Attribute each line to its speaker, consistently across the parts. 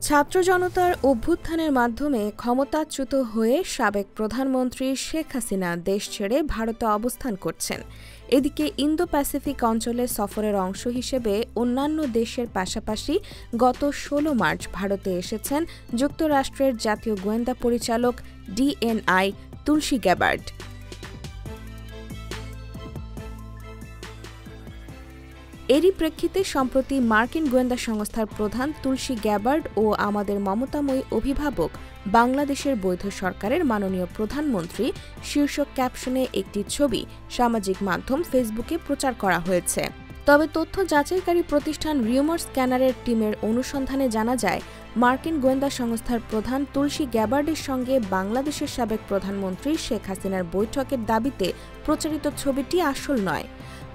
Speaker 1: ছাত্র জনতার অভ্যুত্থানের মাধ্যমে ক্ষমতাচ্যুত হয়ে সাবেক প্রধানমন্ত্রী শেখ হাসিনা দেশ ছেড়ে ভারতে অবস্থান করছেন। এদিকে ইন্দো প্যাসিফিক অঞ্চলে সফরের অংশ হিসেবে অন্যান্য দেশের পাশাপাশি গত ১৬ মার্চ ভারতে এসেছেন যুক্তরাষ্ট্রের জাতীয় গোয়েন্দা পরিচালক ডিএনআই তুলসী গ্যাবার্ড। এরই প্রেক্ষিতে সম্প্রতি মার্কিন গোয়েন্দা সংস্থার প্রধান তুলসী গ্যাবার্ড ও আমাদের মমতাময়ী অভিভাবক বাংলাদেশের বৈধ সরকারের মাননীয় প্রধানমন্ত্রী শীর্ষক ক্যাপশনে একটি ছবি সামাজিক মাধ্যম ফেসবুকে প্রচার করা হয়েছে। তবে তথ্য যাচাইকারী প্রতিষ্ঠান রিউমার স্ক্যানারের টিমের অনুসন্ধানে জানা যায়, মার্কিন গোয়েন্দা সংস্থার প্রধান তুলসী গ্যাবার্ডের সঙ্গে বাংলাদেশের সাবেক প্রধানমন্ত্রী শেখ হাসিনার বৈঠকের দাবিতে প্রচারিত ছবিটি আসল নয়।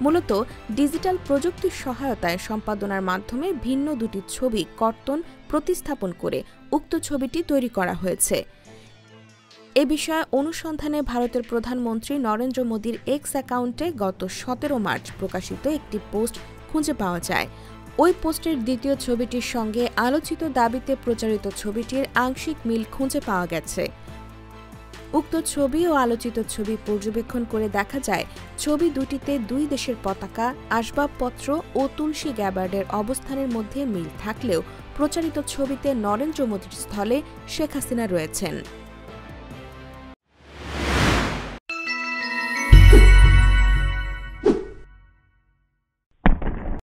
Speaker 1: মূলত ডিজিটাল প্রযুক্তির সহায়তায় সম্পাদনার মাধ্যমে ভিন্ন দুটি ছবি কর্তন প্রতিস্থাপন করে উক্ত ছবিটি তৈরি করা হয়েছে। এ বিষয়ে অনুসন্ধানে ভারতের প্রধানমন্ত্রী নরেন্দ্র মোদীর এক্স অ্যাকাউন্টে গত ১৭ মার্চ প্রকাশিত একটি পোস্ট খুঁজে পাওয়া যায়। ওই পোস্টের দ্বিতীয় ছবিটির সঙ্গে আলোচিত দাবিতে প্রচারিত ছবিটির আংশিক মিল খুঁজে পাওয়া গেছে। উক্ত ছবি ও আলোচিত ছবি পর্যবেক্ষণ করে দেখা যায়, ছবি দুটিতে দুই দেশের পতাকা, আসবাবপত্র ও তুলসী গ্যাবার্ডের অবস্থানের মধ্যে মিল থাকলেও প্রচারিত ছবিতে নরেন্দ্র মোদীর স্থলে শেখ হাসিনা রয়েছেন।